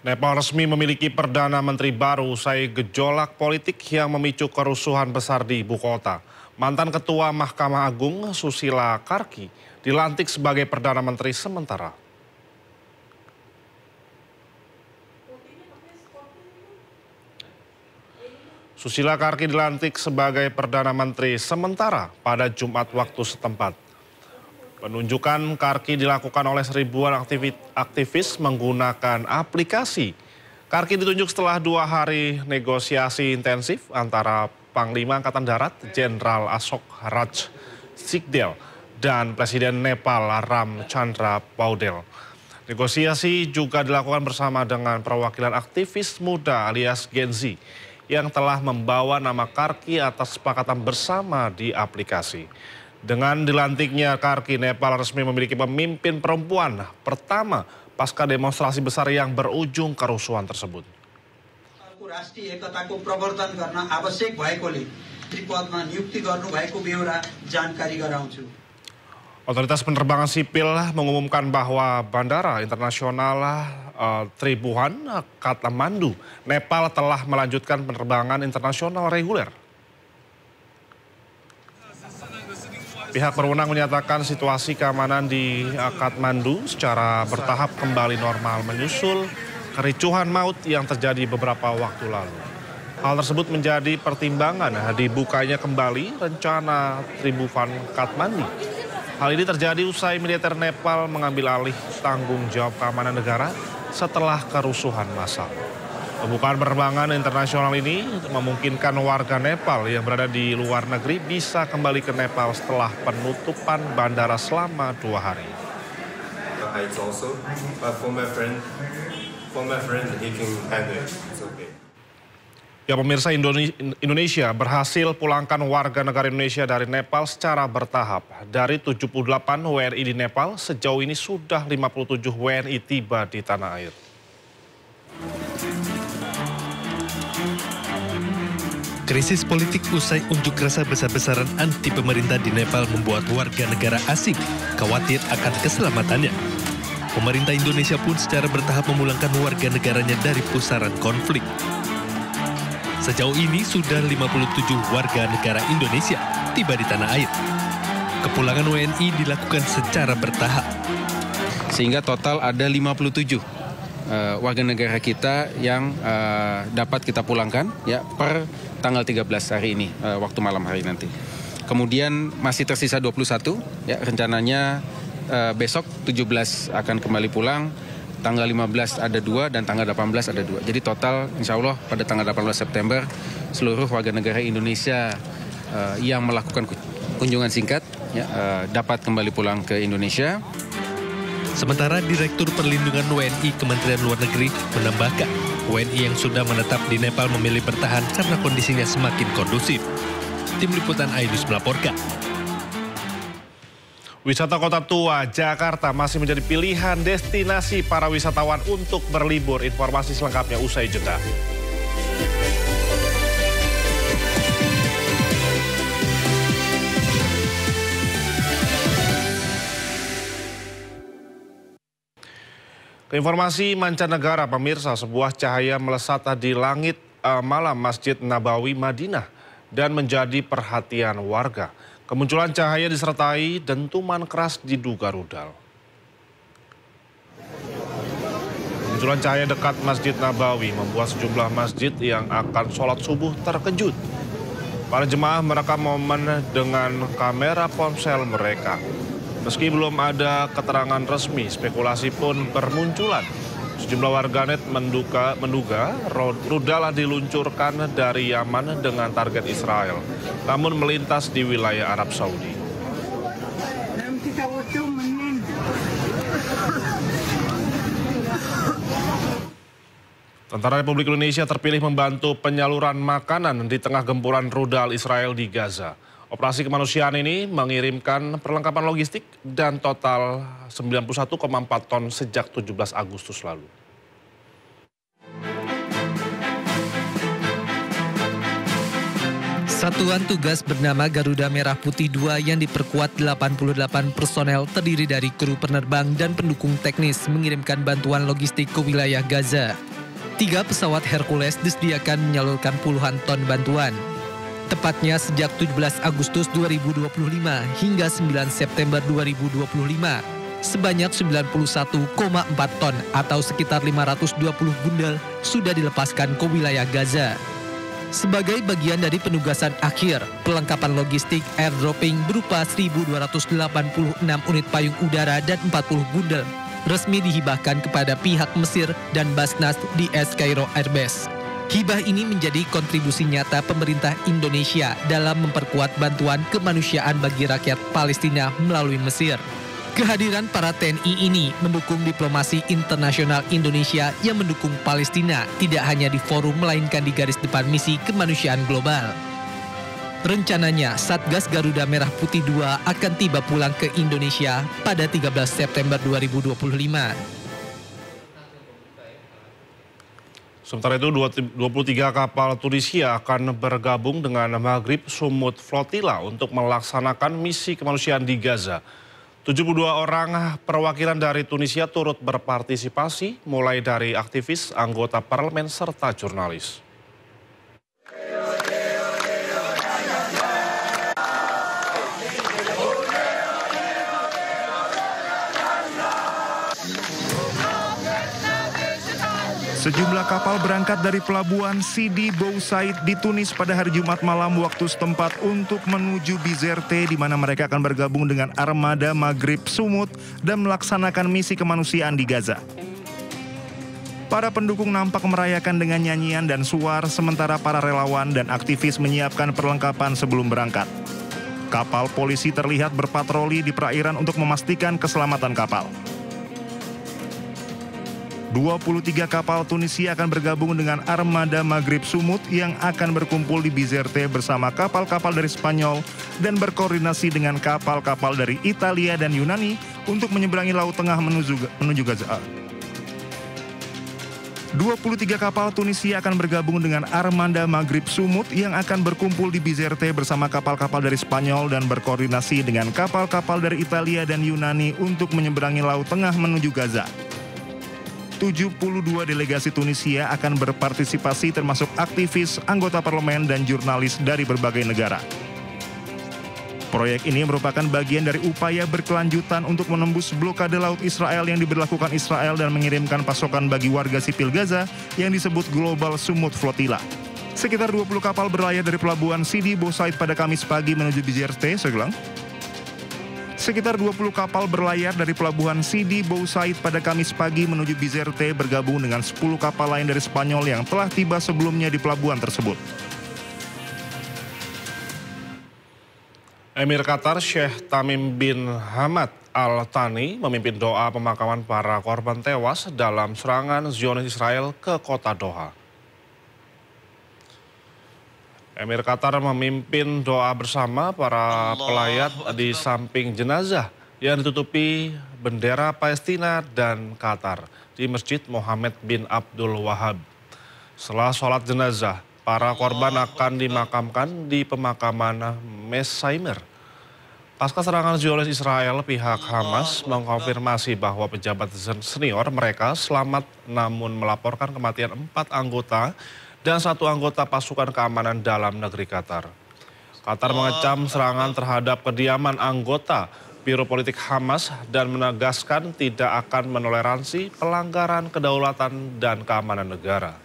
Nepal resmi memiliki Perdana Menteri baru usai gejolak politik yang memicu kerusuhan besar di ibu kota. Mantan Ketua Mahkamah Agung Susila Karki dilantik sebagai Perdana Menteri sementara. Susila Karki dilantik sebagai Perdana Menteri sementara pada Jumat waktu setempat. Penunjukan Karki dilakukan oleh ribuan aktivis menggunakan aplikasi. Karki ditunjuk setelah 2 hari negosiasi intensif antara Panglima Angkatan Darat Jenderal Ashok Raj Sikdel dan Presiden Nepal Ramchandra Paudel. Negosiasi juga dilakukan bersama dengan perwakilan aktivis muda alias Gen Z yang telah membawa nama Karki atas kesepakatan bersama di aplikasi. Dengan dilantiknya Karki, Nepal resmi memiliki pemimpin perempuan pertama pasca demonstrasi besar yang berujung kerusuhan tersebut. Otoritas penerbangan sipil mengumumkan bahwa Bandara Internasional Tribhuvan, Kathmandu, Nepal telah melanjutkan penerbangan internasional reguler. Pihak berwenang menyatakan situasi keamanan di Kathmandu secara bertahap kembali normal menyusul kericuhan maut yang terjadi beberapa waktu lalu. Hal tersebut menjadi pertimbangan dibukanya kembali rencana Tribhuvan Kathmandu. Hal ini terjadi usai militer Nepal mengambil alih tanggung jawab keamanan negara setelah kerusuhan massal. Pembukaan penerbangan internasional ini memungkinkan warga Nepal yang berada di luar negeri bisa kembali ke Nepal setelah penutupan bandara selama 2 hari. Ya pemirsa, Indonesia berhasil pulangkan warga negara Indonesia dari Nepal secara bertahap. Dari 78 WNI di Nepal, sejauh ini sudah 57 WNI tiba di tanah air. Krisis politik usai unjuk rasa besar-besaran anti pemerintah di Nepal membuat warga negara asing khawatir akan keselamatannya. Pemerintah Indonesia pun secara bertahap memulangkan warga negaranya dari pusaran konflik. Sejauh ini sudah 57 warga negara Indonesia tiba di tanah air. Kepulangan WNI dilakukan secara bertahap. Sehingga total ada 57 warga negara kita yang dapat kita pulangkan ya per tanggal 13 hari ini, waktu malam hari nanti. Kemudian masih tersisa 21, ya rencananya besok 17 akan kembali pulang, tanggal 15 ada 2 dan tanggal 18 ada 2. Jadi total insya Allah pada tanggal 18 September seluruh warga negara Indonesia yang melakukan kunjungan singkat ya, dapat kembali pulang ke Indonesia. Sementara Direktur Perlindungan WNI Kementerian Luar Negeri menambahkan, WNI yang sudah menetap di Nepal memilih bertahan karena kondisinya semakin kondusif. Tim Liputan iNews melaporkan. Wisata Kota Tua, Jakarta masih menjadi pilihan destinasi para wisatawan untuk berlibur. Informasi selengkapnya usai jeda. Informasi mancanegara, pemirsa, sebuah cahaya melesat di langit malam Masjid Nabawi Madinah dan menjadi perhatian warga. Kemunculan cahaya disertai dentuman keras diduga rudal. Kemunculan cahaya dekat Masjid Nabawi membuat sejumlah masjid yang akan sholat subuh terkejut. Para jemaah merekam momen dengan kamera ponsel mereka. Meski belum ada keterangan resmi, spekulasi pun bermunculan. Sejumlah warganet menduga rudal diluncurkan dari Yaman dengan target Israel, namun melintas di wilayah Arab Saudi. Tentara Republik Indonesia terpilih membantu penyaluran makanan di tengah gempuran rudal Israel di Gaza. Operasi kemanusiaan ini mengirimkan perlengkapan logistik dan total 91,4 ton sejak 17 Agustus lalu. Satuan tugas bernama Garuda Merah Putih 2 yang diperkuat 88 personel terdiri dari kru penerbang dan pendukung teknis mengirimkan bantuan logistik ke wilayah Gaza. 3 pesawat Hercules disediakan menyalurkan puluhan ton bantuan. Tepatnya sejak 17 Agustus 2025 hingga 9 September 2025, sebanyak 91,4 ton atau sekitar 520 bundel sudah dilepaskan ke wilayah Gaza. Sebagai bagian dari penugasan akhir, perlengkapan logistik airdropping berupa 1.286 unit payung udara dan 40 bundel resmi dihibahkan kepada pihak Mesir dan Basnas di Es Cairo Airbase. Hibah ini menjadi kontribusi nyata pemerintah Indonesia dalam memperkuat bantuan kemanusiaan bagi rakyat Palestina melalui Mesir. Kehadiran para TNI ini mendukung diplomasi internasional Indonesia yang mendukung Palestina tidak hanya di forum melainkan di garis depan misi kemanusiaan global. Rencananya Satgas Garuda Merah Putih II akan tiba pulang ke Indonesia pada 13 September 2025. Sementara itu, 23 kapal Tunisia akan bergabung dengan Maghrib Sumut Flotilla untuk melaksanakan misi kemanusiaan di Gaza. 72 orang perwakilan dari Tunisia turut berpartisipasi, mulai dari aktivis, anggota parlemen, serta jurnalis. Sejumlah kapal berangkat dari pelabuhan Sidi Bou Said di Tunis pada hari Jumat malam waktu setempat untuk menuju Bizerte, di mana mereka akan bergabung dengan armada Maghrib Sumut dan melaksanakan misi kemanusiaan di Gaza. Para pendukung nampak merayakan dengan nyanyian dan suar, sementara para relawan dan aktivis menyiapkan perlengkapan sebelum berangkat. Kapal polisi terlihat berpatroli di perairan untuk memastikan keselamatan kapal. 23 kapal Tunisia akan bergabung dengan armada Maghrib Sumut yang akan berkumpul di Bizerte bersama kapal-kapal dari Spanyol dan berkoordinasi dengan kapal-kapal dari Italia dan Yunani untuk menyeberangi Laut Tengah menuju Gaza. 23 kapal Tunisia akan bergabung dengan armada Maghrib Sumut yang akan berkumpul di Bizerte bersama kapal-kapal dari Spanyol dan berkoordinasi dengan kapal-kapal dari Italia dan Yunani untuk menyeberangi Laut Tengah menuju Gaza. 72 delegasi Tunisia akan berpartisipasi termasuk aktivis, anggota parlemen, dan jurnalis dari berbagai negara. Proyek ini merupakan bagian dari upaya berkelanjutan untuk menembus blokade laut Israel yang diberlakukan Israel dan mengirimkan pasokan bagi warga sipil Gaza yang disebut Global Sumut Flotilla. Sekitar 20 kapal berlayar dari pelabuhan Sidi Bou Said pada Kamis pagi menuju Bizerte, Sekitar 20 kapal berlayar dari pelabuhan Sidi Bou Said pada Kamis pagi menuju Bizerte bergabung dengan 10 kapal lain dari Spanyol yang telah tiba sebelumnya di pelabuhan tersebut. Emir Qatar Sheikh Tamim bin Hamad Al Thani memimpin doa pemakaman para korban tewas dalam serangan Zionis Israel ke kota Doha. Emir Qatar memimpin doa bersama para pelayat di samping jenazah yang ditutupi bendera Palestina dan Qatar di Masjid Mohammed bin Abdul Wahab. Setelah sholat jenazah, para korban akan dimakamkan di pemakaman Meshaimer. Pasca serangan Zionis Israel, pihak Hamas mengkonfirmasi bahwa pejabat senior mereka selamat namun melaporkan kematian 4 anggota dan 1 anggota pasukan keamanan dalam negeri Qatar. Qatar mengecam serangan terhadap kediaman anggota Biro Politik Hamas dan menegaskan tidak akan menoleransi pelanggaran kedaulatan dan keamanan negara.